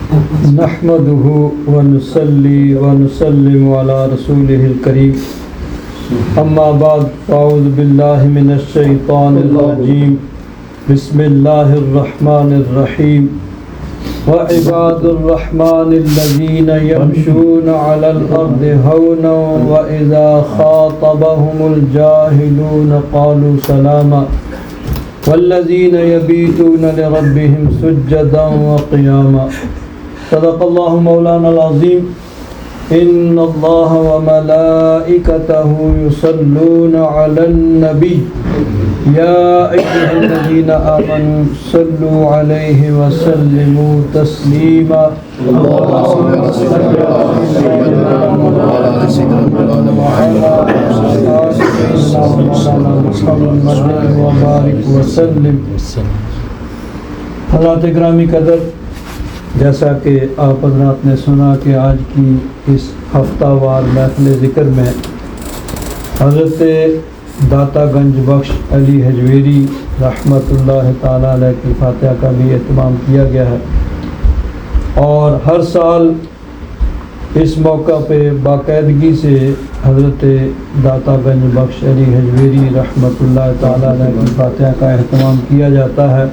نحمده ونصلي ونسلم على رسوله الكريم اما بعد فاعوذ بالله من الشيطان الرجيم بسم الله الرحمن الرحيم وعباد الرحمن الذين يمشون على الأرض هونا وإذا خاطبهم الجاهلون قالوا سلاما والذين يبيتون لربهم سجدا وقياما صدق الله مولانا العظيم إن الله وملائكته يصلون على النبي يا أيها الذين آمنوا صلوا عليه وسلموا تسليما اللهم صل على سيدنا محمد وبارك وسلم. حضرات گرامی قدر، جیسا کہ آپ حضرات نے سنا کہ آج کی اس ہفتہ وار محفل ذکر میں حضرت داتا گنج بخش علی حجویری رحمۃ اللہ تعالیٰ علیہ کی فاتحہ کا بھی اہتمام کیا گیا ہے، اور ہر سال اس موقع پہ باقاعدگی سے حضرت داتا گنج بخش علی حجویری رحمۃ اللہ تعالیٰ علیہ کی فاتحہ کا اہتمام کیا جاتا ہے.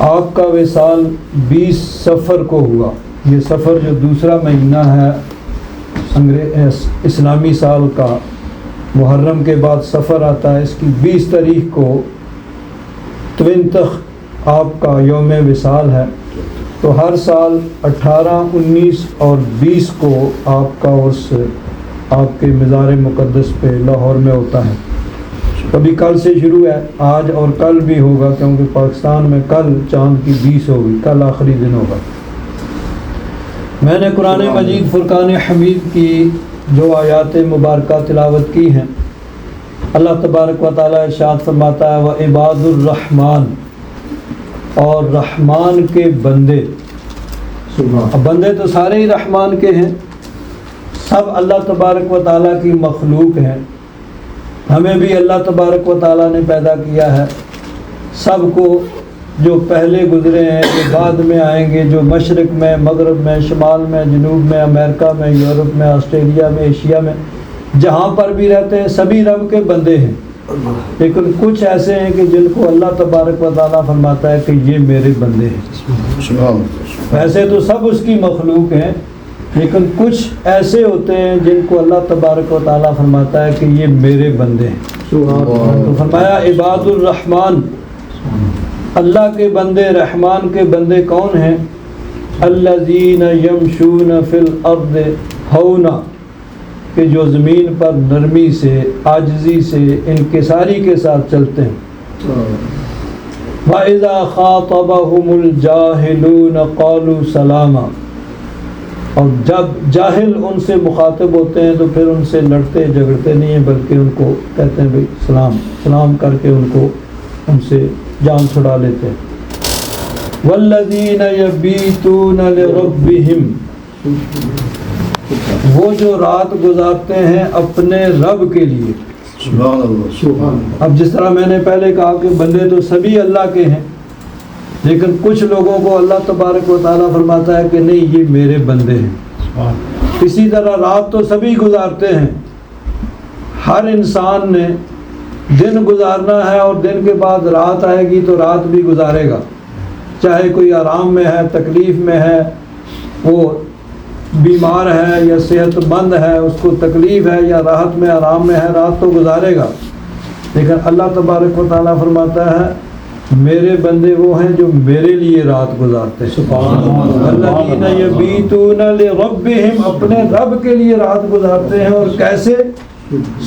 آپ کا وصال 20 صفر کو ہوا. یہ صفر جو دوسرا مہینہ ہے اسلامی سال کا، محرم کے بعد صفر آتا ہے، اس کی 20 تاریخ کو توینتخ آپ کا یوم وصال ہے. تو ہر سال 18، 19 اور 20 کو آپ کا عرس آپ کے مزار مقدس پہ لاہور میں ہوتا ہے. کبھی کل سے شروع ہے، آج اور کل بھی ہوگا، کیونکہ پاکستان میں کل چاند کی 20 ہوگی، کل آخری دن ہوگا. میں نے قرآن مجید فرقان حمید کی جو آیات مبارکہ تلاوت کی ہیں، اللہ تبارک و تعالیٰ ارشاد فرماتا ہے وعباد الرحمن، اور رحمان کے بندے. اب بندے تو سارے ہی رحمان کے ہیں، سب اللہ تبارک و تعالیٰ کی مخلوق ہیں. ہمیں بھی اللہ تبارک و تعالیٰ نے پیدا کیا ہے، سب کو، جو پہلے گزرے ہیں، جو بعد میں آئیں گے، جو مشرق میں، مغرب میں، شمال میں، جنوب میں، امریکہ میں، یورپ میں، آسٹریلیا میں، ایشیا میں، جہاں پر بھی رہتے ہیں، سبھی رب کے بندے ہیں. لیکن کچھ ایسے ہیں کہ جن کو اللہ تبارک و تعالیٰ فرماتا ہے کہ یہ میرے بندے ہیں. ویسے تو سب اس کی مخلوق ہیں، لیکن کچھ ایسے ہوتے ہیں جن کو اللہ تبارک و تعالیٰ فرماتا ہے کہ یہ میرے بندے ہیں. تو فرمایا عباد الرحمن، اللہ کے بندے، رحمان کے بندے کون ہیں؟ الذین یمشون فی الارض ہونا، کہ جو زمین پر نرمی سے، عاجزی سے، انکساری کے ساتھ چلتے ہیں. وَإِذَا خَاطَبَهُمُ الْجَاهِلُونَ قَالُوا سَلَامًا، اور جب جاہل ان سے مخاطب ہوتے ہیں تو پھر ان سے لڑتے جھگڑتے نہیں ہیں، بلکہ ان کو کہتے ہیں بھائی سلام، سلام کر کے ان سے جان چھڑا لیتے ہیں. وَالَّذِينَ يَبِيتُونَ لِرَبِّهِمْ، وہ جو رات گزارتے ہیں اپنے رب کے لیے. اب جس طرح میں نے پہلے کہا کہ بندے تو سبھی اللہ کے ہیں، لیکن کچھ لوگوں کو اللہ تبارک و تعالیٰ فرماتا ہے کہ نہیں یہ میرے بندے ہیں. اسی طرح رات تو سبھی گزارتے ہیں، ہر انسان نے دن گزارنا ہے، اور دن کے بعد رات آئے گی تو رات بھی گزارے گا. چاہے کوئی آرام میں ہے، تکلیف میں ہے، وہ بیمار ہے یا صحت مند ہے، اس کو تکلیف ہے یا راحت میں، آرام میں ہے، رات تو گزارے گا. لیکن اللہ تبارک و تعالیٰ فرماتا ہے میرے بندے وہ ہیں جو میرے لیے رات گزارتے ہیں. الذین یبیتون لربہم، اپنے رب کے لیے رات گزارتے ہیں. اور کیسے؟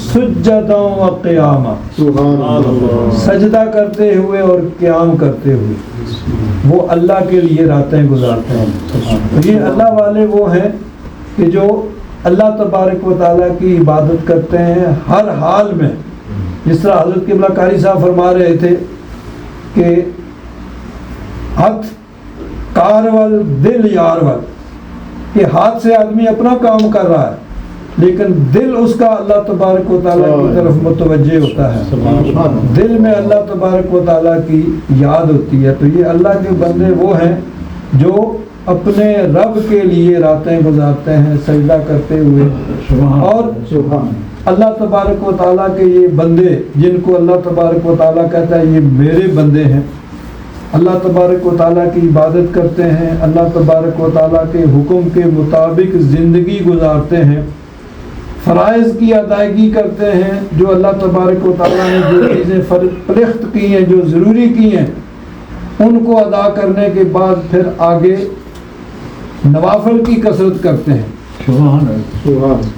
سجدا و قیاما، سجدہ کرتے ہوئے اور قیام کرتے ہوئے، وہ اللہ کے لیے راتیں گزارتے ہیں. یہ اللہ والے وہ ہیں کہ جو اللہ تبارک و تعالیٰ کی عبادت کرتے ہیں ہر حال میں. جس طرح حضرت قبلہ قاری صاحب فرما رہے تھے کہ ہاتھ کارول دل یارول، کہ ہاتھ سے آدمی اپنا کام کر رہا ہے، لیکن دل اس کا اللہ تبارک و تعالیٰ کی طرف متوجہ ہوتا ہے، دل میں اللہ تبارک و تعالیٰ کی یاد ہوتی ہے. تو یہ اللہ کے بندے وہ ہیں جو اپنے رب کے لیے راتیں گزارتے ہیں سجدہ کرتے ہوئے، اور اللہ تبارک و تعالیٰ کے یہ بندے جن کو اللہ تبارک و تعالیٰ کہتا ہے یہ میرے بندے ہیں، اللہ تبارک و تعالیٰ کی عبادت کرتے ہیں، اللہ تبارک و تعالیٰ کے حکم کے مطابق زندگی گزارتے ہیں، فرائض کی ادائیگی کرتے ہیں، جو اللہ تبارک و تعالیٰ نے جو چیزیں فرض کی ہیں، جو ضروری کی ہیں، ان کو ادا کرنے کے بعد پھر آگے نوافل کی کثرت کرتے ہیں۔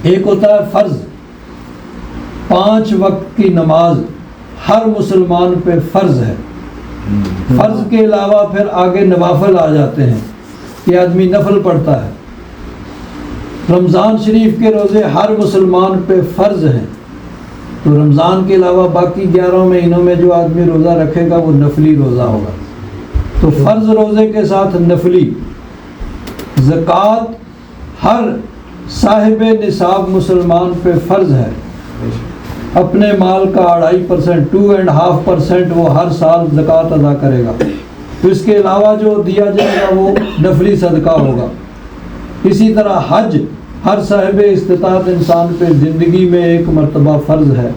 ایک ہوتا ہے فرض، 5 وقت کی نماز ہر مسلمان پہ فرض ہے، فرض کے علاوہ پھر آگے نوافل آ جاتے ہیں کہ آدمی نفل پڑھتا ہے۔ رمضان شریف کے روزے ہر مسلمان پہ فرض ہیں، تو رمضان کے علاوہ باقی 11 مہینوں میں جو آدمی روزہ رکھے گا وہ نفلی روزہ ہوگا۔ تو فرض روزے کے ساتھ نفلی، زکوٰۃ ہر صاحب نصاب مسلمان پہ فرض ہے، اپنے مال کا 2.5% 2.5% وہ ہر سال زکوٰۃ ادا کرے گا، تو اس کے علاوہ جو دیا جائے گا وہ نفلی صدقہ ہوگا۔ اسی طرح حج ہر صاحب استطاعت انسان پہ زندگی میں 1 مرتبہ فرض ہے،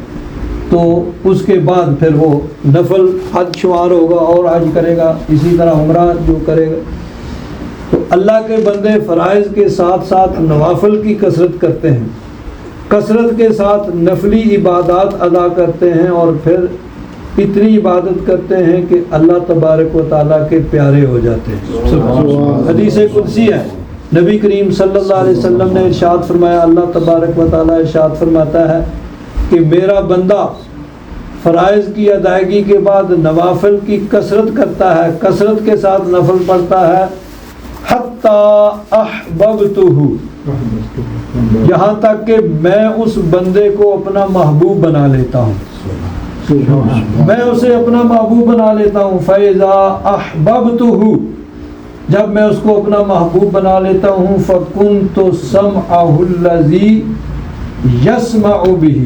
تو اس کے بعد پھر وہ نفل حج شمار ہوگا اور حج کرے گا، اسی طرح عمرہ جو کرے گا۔ تو اللہ کے بندے فرائض کے ساتھ ساتھ نوافل کی کثرت کرتے ہیں، کثرت کے ساتھ نفلی عبادات ادا کرتے ہیں، اور پھر اتنی عبادت کرتے ہیں کہ اللہ تبارک و تعالیٰ کے پیارے ہو جاتے ہیں۔ حدیث قدسی ہے، نبی کریم صلی اللہ علیہ وسلم نے ارشاد فرمایا، اللہ تبارک و تعالیٰ ارشاد فرماتا ہے کہ میرا بندہ فرائض کی ادائیگی کے بعد نوافل کی کثرت کرتا ہے، کثرت کے ساتھ نفل پڑھتا ہے، حتی احببتہ، یہاں تک کہ میں اس بندے کو اپنا محبوب بنا لیتا ہوں، میں اسے اپنا محبوب بنا لیتا ہوں۔ فَإِذَا أَحْبَبْتُهُ، جب میں اس کو اپنا محبوب بنا لیتا ہوں، فَكُنْتُ سَمْعَهُ الَّذِي يَسْمَعُ بِهِ،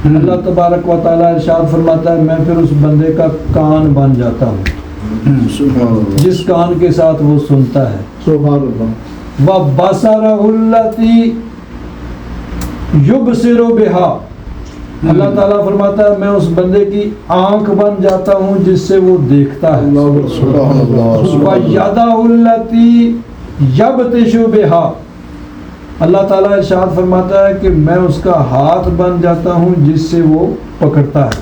اللہ تبارک و تعالیٰ ارشاد فرماتا ہے میں پھر اس بندے کا کان بن جاتا ہوں، جس کان کے ساتھ وہ سنتا ہے۔ وَبَصَرَهُ الَّتِي يُبْصِرُ بِهَا، اللہ تعالیٰ فرماتا ہے میں اس بندے کی آنکھ بن جاتا ہوں جس سے وہ دیکھتا ہے۔ وَيَدَهُ الَّتِي يَبْطِشُ بِهَا، اللہ تعالیٰ ارشاد فرماتا ہے کہ میں اس کا ہاتھ بن جاتا ہوں جس سے وہ پکڑتا ہے۔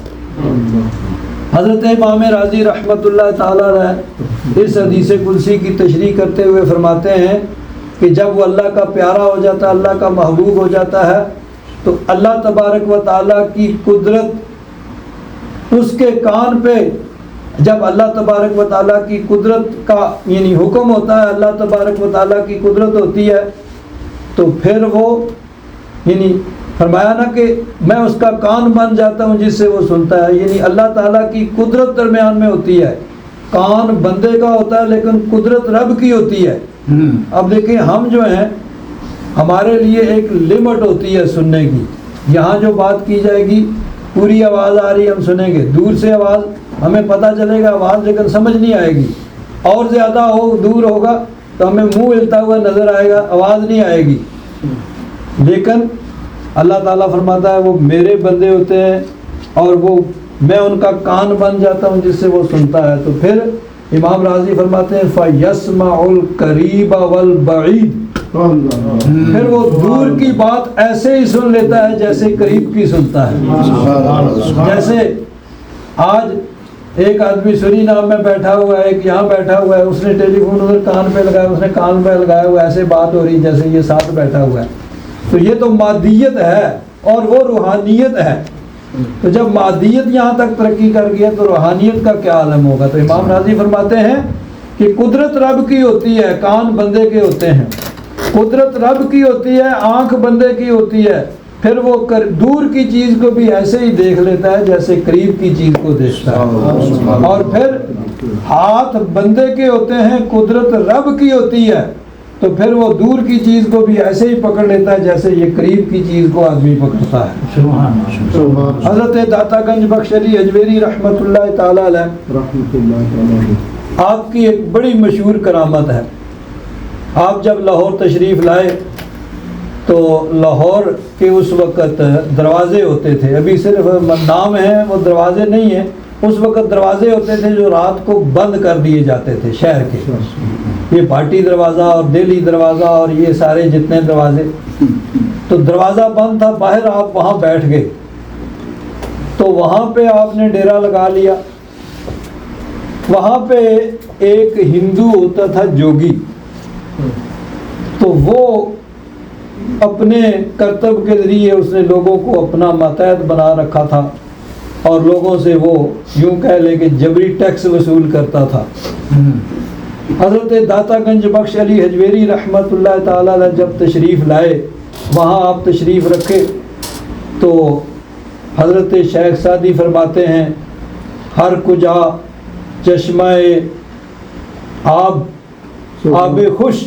حضرت امام راضی رحمۃ اللہ تعالیٰ علیہ اس حدیث قدسی کی تشریح کرتے ہوئے فرماتے ہیں کہ جب وہ اللہ کا پیارا ہو جاتا ہے، اللہ کا محبوب ہو جاتا ہے، تو اللہ تبارک و تعالیٰ کی قدرت اس کے کان پہ، جب اللہ تبارک و تعالیٰ کی قدرت کا یعنی حکم ہوتا ہے، اللہ تبارک و تعالیٰ کی قدرت ہوتی ہے، تو پھر وہ یعنی فرمایا نا کہ میں اس کا کان بن جاتا ہوں جس سے وہ سنتا ہے، یعنی اللہ تعالیٰ کی قدرت درمیان میں ہوتی ہے، کان بندے کا ہوتا ہے لیکن قدرت رب کی ہوتی ہے۔ اب دیکھیں ہم جو ہیں ہمارے لیے ایک لمٹ ہوتی ہے سننے کی، یہاں جو بات کی جائے گی پوری آواز آ رہی ہم سنیں گے، دور سے آواز ہمیں پتہ چلے گا آواز لیکن سمجھ نہیں آئے گی، اور زیادہ دور ہوگا تو ہمیں منہ ہلتا ہوا نظر آئے گا، آواز نہیں آئے گی۔ لیکن اللہ تعالیٰ فرماتا ہے وہ میرے بندے ہوتے ہیں اور وہ میں ان کا کان بن جاتا ہوں جس سے وہ سنتا ہے۔ تو پھر امام راضی فرماتے ہیں فَيَسْمَعُ الْقَرِيبَ وَالْبَعِيدَ، پھر وہ دور کی بات ایسے ہی سن لیتا ہے جیسے قریب کی سنتا ہے۔ جیسے آج ایک آدمی سری نام میں بیٹھا ہوا ہے، ایک یہاں بیٹھا ہوا ہے، اس نے ٹیلی فون ادھر کان پہ لگایا، اس نے کان پہ لگایا ہوا، ایسے بات ہو رہی جیسے یہ ساتھ بیٹھا ہوا ہے، تو یہ تو مادیت ہے اور وہ روحانیت ہے۔ تو جب مادیت یہاں تک ترقی کر گیا تو روحانیت کا کیا عالم ہوگا۔ تو امام راضی فرماتے ہیں کہ قدرت رب کی ہوتی ہے، کان بندے کے ہوتے ہیں، قدرت رب کی ہوتی ہے، آنکھ بندے کی ہوتی ہے، پھر وہ دور کی چیز کو بھی ایسے ہی دیکھ لیتا ہے جیسے قریب کی چیز کو دیکھتا ہے، اور پھر ہاتھ بندے کے ہوتے ہیں، قدرت رب کی ہوتی ہے، تو پھر وہ دور کی چیز کو بھی ایسے ہی پکڑ لیتا ہے جیسے یہ قریب کی چیز کو آدمی پکڑتا ہے۔ حضرت داتا گنج بخش علی اجمیری رحمۃ اللہ تعالی علیہ آپ کی ایک بڑی مشہور کرامت ہے. آپ جب لاہور تشریف لائے تو لاہور کے اس وقت دروازے ہوتے تھے، ابھی صرف نام ہے، وہ دروازے نہیں ہیں. اس وقت دروازے ہوتے تھے جو رات کو بند کر دیے جاتے تھے شہر کے، یہ بھاٹی دروازہ اور دہلی دروازہ اور یہ سارے جتنے دروازے. تو دروازہ بند تھا، باہر آپ وہاں بیٹھ گئے تو وہاں پہ آپ نے ڈیرا لگا لیا. وہاں پہ ایک ہندو ہوتا تھا جوگی، تو وہ اپنے کرتب کے ذریعے اس نے لوگوں کو اپنا ماتحت بنا رکھا تھا اور لوگوں سے وہ یوں کہہ لے کہ جبری ٹیکس وصول کرتا تھا. حضرت داتا گنج بخش علی حجویری رحمۃ اللہ تعالی علیہ جب تشریف لائے، وہاں آپ تشریف رکھے تو حضرت شیخ سعدی فرماتے ہیں ہر کجا چشمہ آب خوش،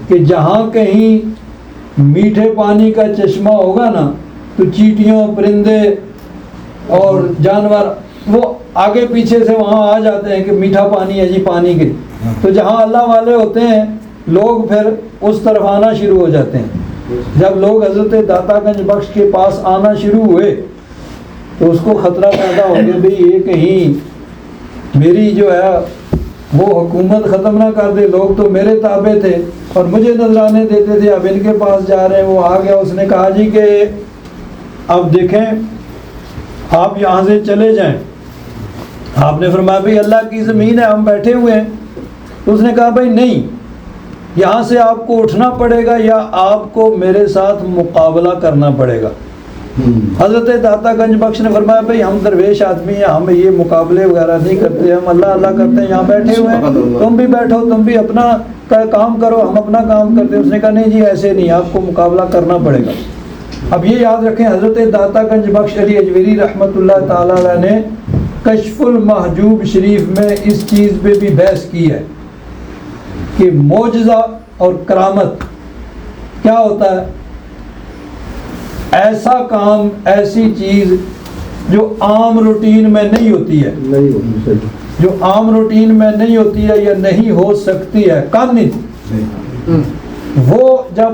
کہ جہاں کہیں میٹھے پانی کا چشمہ ہوگا نا تو چیٹیوں، پرندے اور جانور وہ آگے پیچھے سے وہاں آ جاتے ہیں کہ میٹھا پانی ہے جی، پانی کے. تو جہاں اللہ والے ہوتے ہیں لوگ پھر اس طرف آنا شروع ہو جاتے ہیں. جب لوگ حضرت داتا گنج بخش کے پاس آنا شروع ہوئے تو اس کو خطرہ پیدا ہو گیا بھئی یہ کہیں میری جو ہے وہ حکومت ختم نہ کر دے. لوگ تو میرے تابع تھے اور مجھے نذرانے دیتے تھے، اب ان کے پاس جا رہے ہیں. وہ آ گیا، اس نے کہا جی کہ اب دیکھیں آپ یہاں سے چلے جائیں. آپ نے فرمایا بھئی اللہ کی زمین ہے، ہم بیٹھے ہوئے ہیں. تو اس نے کہا بھئی نہیں، یہاں سے آپ کو اٹھنا پڑے گا یا آپ کو میرے ساتھ مقابلہ کرنا پڑے گا. حضرت داتا گنج بخش نے فرمایا بھئی ہم درویش آدمی ہیں، ہم یہ مقابلے وغیرہ نہیں کرتے، ہم اللہ اللہ کرتے ہیں، یہاں بیٹھے ہوئے ہیں، تم بھی بیٹھو، تم بھی اپنا کام کرو، ہم اپنا کام کرتے ہیں. اس نے کہا نہیں جی ایسے نہیں، آپ کو مقابلہ کرنا پڑے گا. اب یہ یاد رکھیں حضرت داتا گنج بخش علی حجویری رحمۃ اللہ تعالی علیہ نے کشف المحجوب شریف میں اس چیز پہ بھی بحث کی ہے کہ معجزہ اور کرامت کیا ہوتا ہے. ایسا کام، ایسی چیز جو عام روٹین میں نہیں ہوتی ہے، جو عام روٹین میں نہیں ہوتی ہے یا نہیں ہو سکتی ہے، کامل، وہ جب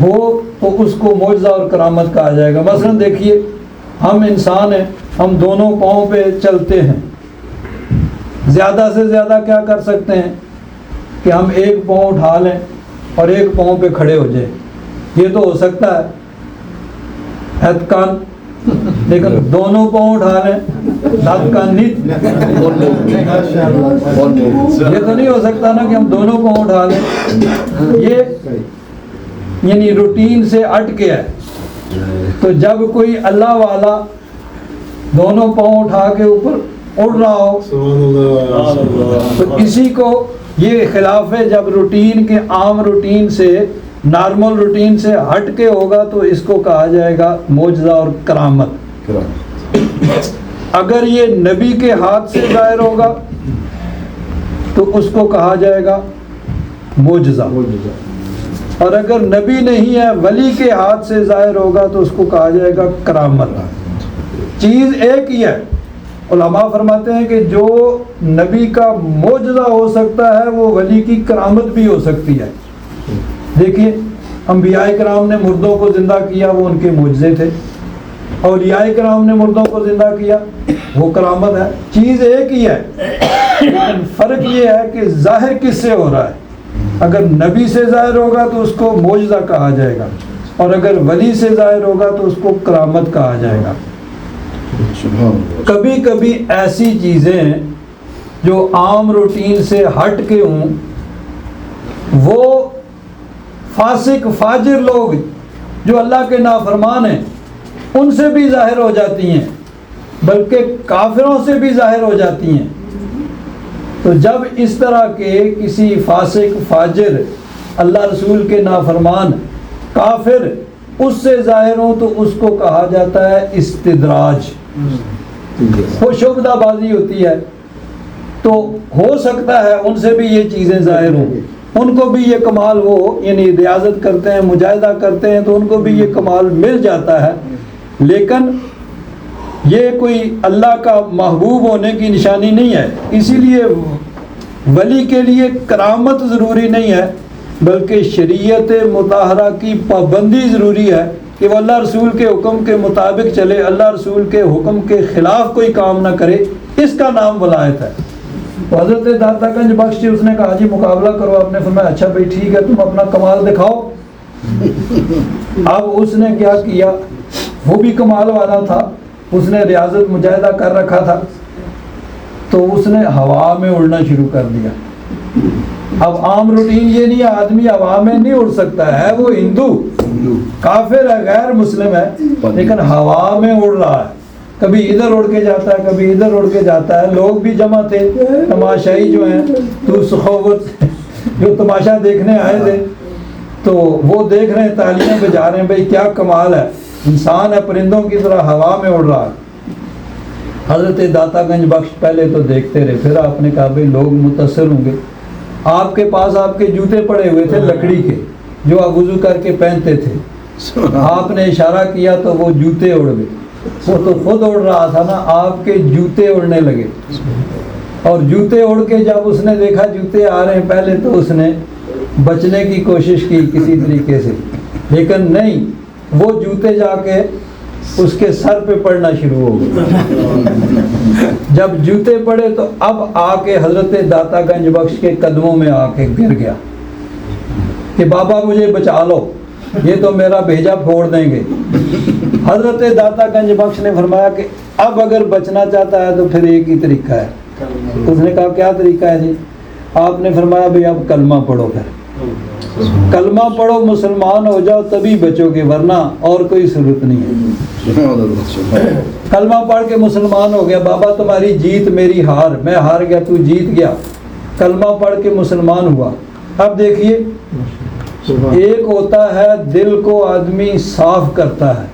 ہو تو اس کو معجزہ اور کرامت کہا جائے گا. مثلا دیکھیے ہم انسان ہیں، ہم دونوں پاؤں پہ چلتے ہیں. زیادہ سے زیادہ کیا کر سکتے ہیں کہ ہم ایک پاؤں اٹھا لیں اور ایک پاؤں پہ کھڑے ہو جائیں. یہ تو ہو سکتا ہے ہتھ لیکن دونوں پاؤں اٹھا لیں ہاتھ کان نیت، یہ تو نہیں ہو سکتا نا کہ ہم دونوں پاؤں اٹھا لیں. یہ یعنی روٹین سے ہٹ کے ہے. تو جب کوئی اللہ والا دونوں پاؤں اٹھا کے اوپر اڑ رہا ہو تو اسی کو یہ خلاف ہے. جب روٹین کے عام روٹین سے، نارمل روٹین سے ہٹ کے ہوگا تو اس کو کہا جائے گا معجزہ اور کرامت. اگر یہ نبی کے ہاتھ سے ظاہر ہوگا تو اس کو کہا جائے گا معجزہ، اور اگر نبی نہیں ہے ولی کے ہاتھ سے ظاہر ہوگا تو اس کو کہا جائے گا کرامت. چیز ایک ہی ہے. علماء فرماتے ہیں کہ جو نبی کا معجزہ ہو سکتا ہے وہ ولی کی کرامت بھی ہو سکتی ہے. دیکھیے انبیاء کرام نے مردوں کو زندہ کیا، وہ ان کے معجزے تھے. اولیاء کرام نے مردوں کو زندہ کیا، وہ کرامت ہے. چیز ایک ہی ہے لیکن فرق یہ ہے کہ ظاہر کس سے ہو رہا ہے. اگر نبی سے ظاہر ہوگا تو اس کو معجزہ کہا جائے گا، اور اگر ولی سے ظاہر ہوگا تو اس کو کرامت کہا جائے گا. کبھی کبھی ایسی چیزیں جو عام روٹین سے ہٹ کے ہوں، وہ فاسق فاجر لوگ جو اللہ کے نافرمان ہیں ان سے بھی ظاہر ہو جاتی ہیں، بلکہ کافروں سے بھی ظاہر ہو جاتی ہیں. تو جب اس طرح کے کسی فاسق فاجر، اللہ رسول کے نافرمان، کافر اس سے ظاہر ہوں تو اس کو کہا جاتا ہے استدراج. وہ شبدہ بازی ہوتی ہے. تو ہو سکتا ہے ان سے بھی یہ چیزیں ظاہر ہوں، ان کو بھی یہ کمال، وہ یعنی ریاضت کرتے ہیں، مجاہدہ کرتے ہیں تو ان کو بھی یہ کمال مل جاتا ہے. لیکن یہ کوئی اللہ کا محبوب ہونے کی نشانی نہیں ہے. اسی لیے ولی کے لیے کرامت ضروری نہیں ہے، بلکہ شریعت مطہرہ کی پابندی ضروری ہے کہ وہ اللہ رسول کے حکم کے مطابق چلے، اللہ رسول کے حکم کے خلاف کوئی کام نہ کرے. اس کا نام ولایت ہے. تو حضرت داتا گنج بخش جی، اس نے کہا جی مقابلہ کرو. آپ نے فرمایا اچھا بھائی ٹھیک ہے، تم اپنا کمال دکھاؤ. اب اس نے کیا کیا، وہ بھی کمال والا تھا، اس نے ریاضت مجاہدہ کر رکھا تھا، تو اس نے ہوا میں اڑنا شروع کر دیا. اب عام روٹین یہ نہیں ہے، آدمی ہوا میں نہیں اڑ سکتا ہے، وہ ہندو کافر ہے، غیر مسلم ہے، لیکن ہوا میں اڑ رہا ہے. کبھی ادھر اڑ کے جاتا ہے، کبھی ادھر اڑ کے جاتا ہے. لوگ بھی جمع تھے، تماشائی جو ہیں تو سخوت جو تماشا دیکھنے آئے تھے، تو وہ دیکھ رہے ہیں، تالیاں بجا رہے ہیں، بھائی کیا کمال ہے، انسان ہے پرندوں کی طرح ہوا میں اڑ رہا ہے. حضرت داتا گنج بخش پہلے تو دیکھتے رہے، پھر آپ نے کہا بھائی لوگ متاثر ہوں گے. آپ کے پاس آپ کے جوتے پڑے ہوئے تھے لکڑی کے، جو آپ وضو کر کے پہنتے تھے. آپ نے اشارہ کیا تو وہ جوتے اڑ گئے. وہ تو خود اڑ رہا تھا نا، آپ کے جوتے اڑنے لگے. اور جوتے اڑ کے جب اس نے دیکھا جوتے آ رہے ہیں، پہلے تو اس نے بچنے کی کوشش کی کسی طریقے سے، لیکن نہیں، وہ جوتے جا کے اس کے سر پہ پڑنا شروع ہو گئے. جب جوتے پڑے تو اب آ کے حضرت داتا گنج بخش کے قدموں میں آ کے گر گیا کہ بابا مجھے بچا لو، یہ تو میرا بھیجا پھوڑ دیں گے. حضرت داتا گنج بخش نے فرمایا کہ اب اگر بچنا چاہتا ہے تو پھر ایک ہی طریقہ ہے. اس نے کہا کیا طریقہ ہے جی؟ آپ نے فرمایا بھائی اب کلمہ پڑھو، پھر کلمہ پڑھو، مسلمان ہو جاؤ تبھی بچو گے، ورنہ اور کوئی صورت نہیں ہے. کلمہ پڑھ کے مسلمان ہو گیا. بابا تمہاری جیت میری ہار، میں ہار گیا تو جیت گیا. کلمہ پڑھ کے مسلمان ہوا. اب دیکھیے، ایک ہوتا ہے دل کو آدمی صاف کرتا ہے،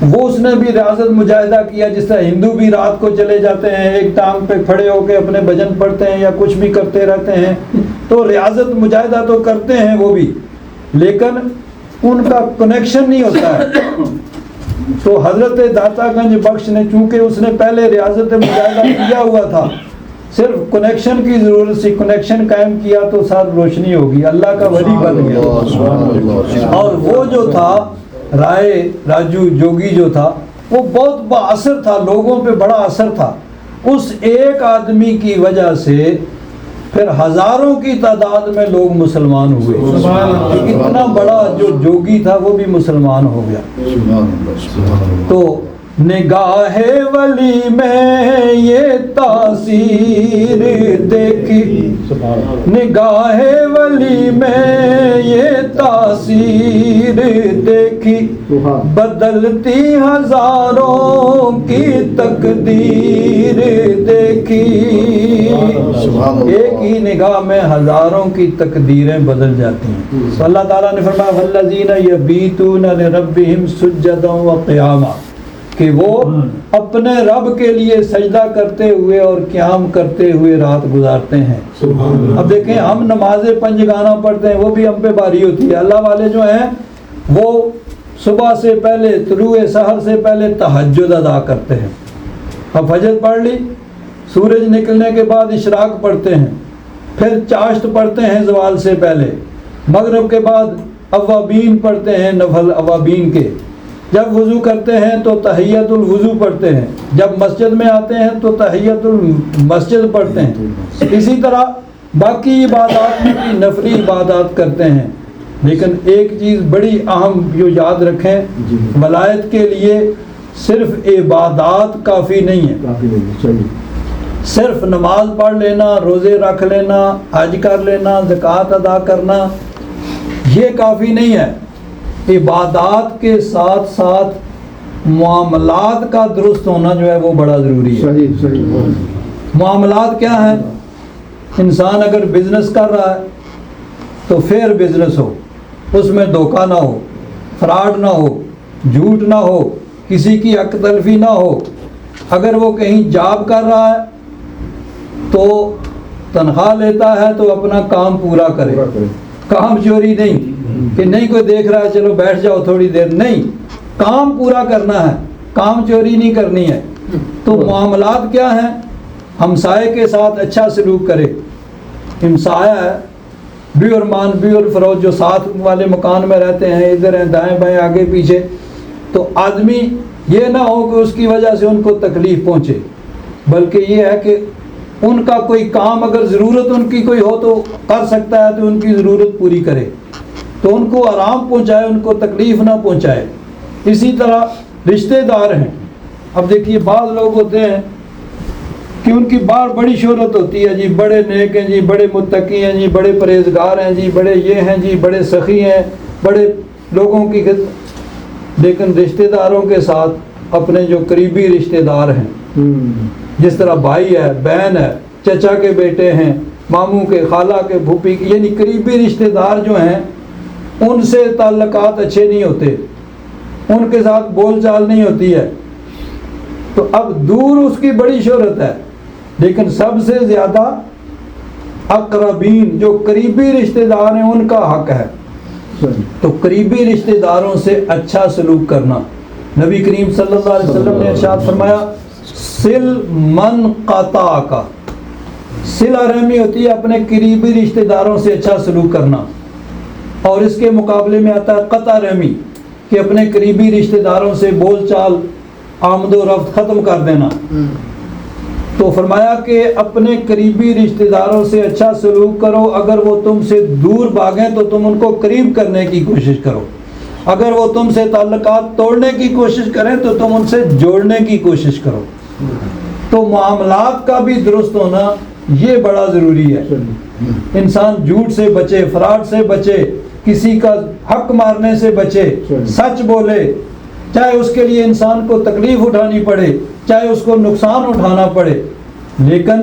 وہ اس نے بھی ریاضت مجاہدہ کیا. جس طرح ہندو بھی رات کو چلے جاتے ہیں، ایک ٹانگ پہ کھڑے ہو کے اپنے بھجن پڑھتے ہیں یا کچھ بھی کرتے رہتے ہیں، تو ریاضت مجاہدہ تو کرتے ہیں وہ بھی، لیکن ان کا کنیکشن نہیں ہوتا ہے. تو حضرت داتا گنج بخش نے، چونکہ اس نے پہلے ریاضت مجاہدہ کیا ہوا تھا، صرف کنیکشن کی ضرورت سی، کنیکشن قائم کیا تو سب روشنی ہوگی، اللہ کا ولی بن گیا. اور وہ جو تھا رائے راجو جوگی جو تھا، وہ بہت با اثر تھا، لوگوں پہ بڑا اثر تھا. اس ایک آدمی کی وجہ سے پھر ہزاروں کی تعداد میں لوگ مسلمان ہوئے. اتنا بڑا جو جوگی تھا وہ بھی مسلمان ہو گیا. تو نگاہ ولی میں یہ تاثیر دیکھی، نگاہ ولی میں یہ تاثیر دیکھی، بدلتی ہزاروں کی تقدیر دیکھی. ایک ہی نگاہ میں ہزاروں کی تقدیریں بدل جاتی ہیں. تو اللہ تعالیٰ نے فرمایا والذین یبیتون لربہم سجدا وقیاما، کہ وہ اپنے رب کے لیے سجدہ کرتے ہوئے اور قیام کرتے ہوئے رات گزارتے ہیں. اب دیکھیں، ہم نماز پنجگانہ پڑھتے ہیں، وہ بھی ہم پہ بھاری ہوتی ہے. اللہ والے جو ہیں وہ صبح سے پہلے، طلوع سحر سے پہلے تہجد ادا کرتے ہیں. اب فجر پڑھ لی، سورج نکلنے کے بعد اشراق پڑھتے ہیں، پھر چاشت پڑھتے ہیں زوال سے پہلے، مغرب کے بعد اوابین پڑھتے ہیں، نفل اوابین کے. جب وضو کرتے ہیں تو تحیت الوضو پڑھتے ہیں، جب مسجد میں آتے ہیں تو تحیت المسجد پڑھتے ہیں. اسی طرح باقی عبادات میں بھی نفلی عبادات کرتے ہیں. لیکن ایک چیز بڑی اہم جو یاد رکھیں، ولایت کے لیے صرف عبادات کافی نہیں ہے. صرف نماز پڑھ لینا، روزے رکھ لینا، حج کر لینا، زکوٰۃ ادا کرنا، یہ کافی نہیں ہے. عبادات کے ساتھ ساتھ معاملات کا درست ہونا جو ہے وہ بڑا ضروری ہے. معاملات کیا ہیں؟ انسان اگر بزنس کر رہا ہے تو فیئر بزنس ہو، اس میں دھوکہ نہ ہو، فراڈ نہ ہو، جھوٹ نہ ہو، کسی کی حق تلفی نہ ہو. اگر وہ کہیں جاب کر رہا ہے تو تنخواہ لیتا ہے تو اپنا کام پورا کرے، کام چوری نہیں کہ نہیں کوئی دیکھ رہا ہے چلو بیٹھ جاؤ تھوڑی دیر، نہیں، کام پورا کرنا ہے. کام چوری نہیں کرنی ہے. تو معاملات کیا ہیں؟ ہمسائے کے ساتھ اچھا سلوک کرے. ہمسایہ ہے بھی اور مان بھی اور فروخت جو ساتھ والے مکان میں رہتے ہیں، ادھر ہیں دائیں بائیں آگے پیچھے، تو آدمی یہ نہ ہو کہ اس کی وجہ سے ان کو تکلیف پہنچے، بلکہ یہ ہے کہ ان کا کوئی کام اگر ضرورت ان کی کوئی ہو تو کر سکتا ہے تو ان کی ضرورت پوری کرے، تو ان کو آرام پہنچائے، ان کو تکلیف نہ پہنچائے. اسی طرح رشتہ دار ہیں. اب دیکھیے بعض لوگ ہوتے ہیں کہ ان کی باہر بڑی شہرت ہوتی ہے، جی بڑے نیک ہیں، جی بڑے متقی ہیں، جی بڑے پرہیزگار ہیں، جی بڑے یہ ہیں، جی بڑے سخی ہیں، بڑے لوگوں کی لیکن رشتہ داروں کے ساتھ اپنے جو قریبی رشتہ دار ہیں، جس طرح بھائی ہے، بہن ہے، چچا کے بیٹے ہیں، ماموں کے، خالہ کے، پھوپھی کے، یعنی قریبی رشتہ دار جو ہیں ان سے تعلقات اچھے نہیں ہوتے، ان کے ساتھ بول چال نہیں ہوتی ہے. تو اب دور اس کی بڑی شہرت ہے، لیکن سب سے زیادہ اقربین جو قریبی رشتہ دار ہیں ان کا حق ہے. تو قریبی رشتہ داروں سے اچھا سلوک کرنا. نبی کریم صلی اللہ علیہ وسلم نے ارشاد فرمایا سل من قطع کا، صلہ رحمی ہوتی ہے اپنے قریبی رشتہ داروں سے اچھا سلوک کرنا، اور اس کے مقابلے میں آتا ہے قطع رحمی کہ اپنے قریبی رشتہ داروں سے بول چال آمد و رفت ختم کر دینا. تو فرمایا کہ اپنے قریبی رشتہ داروں سے اچھا سلوک کرو، اگر وہ تم سے دور بھاگیں تو تم ان کو قریب کرنے کی کوشش کرو، اگر وہ تم سے تعلقات توڑنے کی کوشش کریں تو تم ان سے جوڑنے کی کوشش کرو. تو معاملات کا بھی درست ہونا یہ بڑا ضروری ہے. انسان جھوٹ سے بچے، فراڈ سے بچے، کسی کا حق مارنے سے بچے، سچ بولے، چاہے اس کے لیے انسان کو تکلیف اٹھانی پڑے، چاہے اس کو نقصان اٹھانا پڑے، لیکن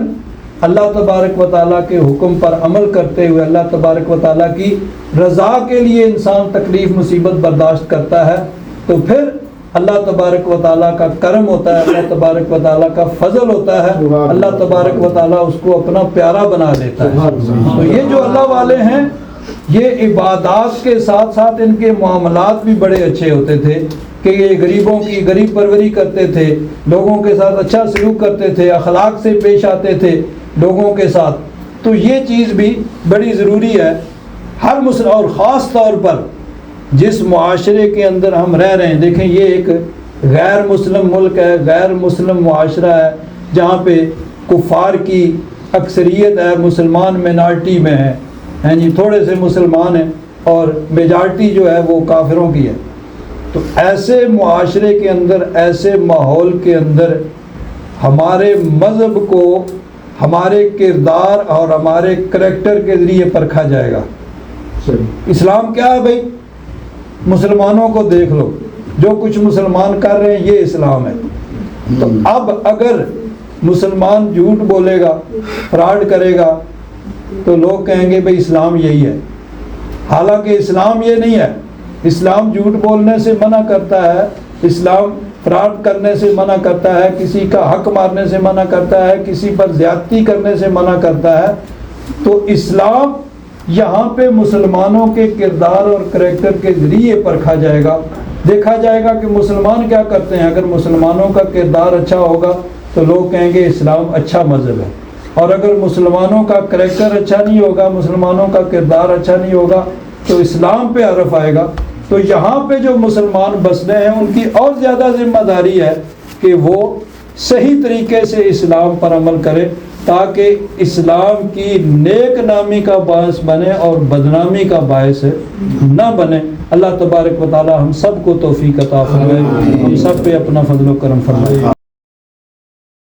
اللہ تبارک و تعالیٰ کے حکم پر عمل کرتے ہوئے اللہ تبارک و تعالیٰ کی رضا کے لیے انسان تکلیف مصیبت برداشت کرتا ہے، تو پھر اللہ تبارک و تعالیٰ کا کرم ہوتا ہے، اللہ تبارک و تعالیٰ کا فضل ہوتا ہے، اللہ تبارک و تعالیٰ اس کو اپنا پیارا بنا دیتا ہے. تو یہ جو اللہ والے ہیں یہ عبادات کے ساتھ ساتھ ان کے معاملات بھی بڑے اچھے ہوتے تھے کہ یہ غریبوں کی غریب پروری کرتے تھے، لوگوں کے ساتھ اچھا سلوک کرتے تھے، اخلاق سے پیش آتے تھے لوگوں کے ساتھ. تو یہ چیز بھی بڑی ضروری ہے ہر مسلم، اور خاص طور پر جس معاشرے کے اندر ہم رہ رہے ہیں. دیکھیں یہ ایک غیر مسلم ملک ہے، غیر مسلم معاشرہ ہے، جہاں پہ کفار کی اکثریت ہے، مسلمان مینارٹی میں ہے، جی تھوڑے سے مسلمان ہیں اور میجارٹی جو ہے وہ کافروں کی ہے. تو ایسے معاشرے کے اندر، ایسے ماحول کے اندر ہمارے مذہب کو ہمارے کردار اور ہمارے کریکٹر کے ذریعے پرکھا جائے گا. اسلام کیا ہے بھائی؟ مسلمانوں کو دیکھ لو، جو کچھ مسلمان کر رہے ہیں یہ اسلام ہے. تو اب اگر مسلمان جھوٹ بولے گا، فراڈ کرے گا، تو لوگ کہیں گے بھائی اسلام یہی ہے. حالانکہ اسلام یہ نہیں ہے. اسلام جھوٹ بولنے سے منع کرتا ہے، اسلام فراڈ کرنے سے منع کرتا ہے، کسی کا حق مارنے سے منع کرتا ہے، کسی پر زیادتی کرنے سے منع کرتا ہے. تو اسلام یہاں پہ مسلمانوں کے کردار اور کریکٹر کے ذریعے پرکھا جائے گا. دیکھا جائے گا کہ مسلمان کیا کرتے ہیں. اگر مسلمانوں کا کردار اچھا ہوگا تو لوگ کہیں گے اسلام اچھا مذہب ہے، اور اگر مسلمانوں کا کریکٹر اچھا نہیں ہوگا، مسلمانوں کا کردار اچھا نہیں ہوگا تو اسلام پہ حرف آئے گا. تو یہاں پہ جو مسلمان بسنے ہیں ان کی اور زیادہ ذمہ داری ہے کہ وہ صحیح طریقے سے اسلام پر عمل کرے، تاکہ اسلام کی نیک نامی کا باعث بنے اور بدنامی کا باعث نہ بنے. اللہ تبارک و تعالی ہم سب کو توفیق عطا فرمائے، ہم سب پہ اپنا فضل و کرم فرمائے.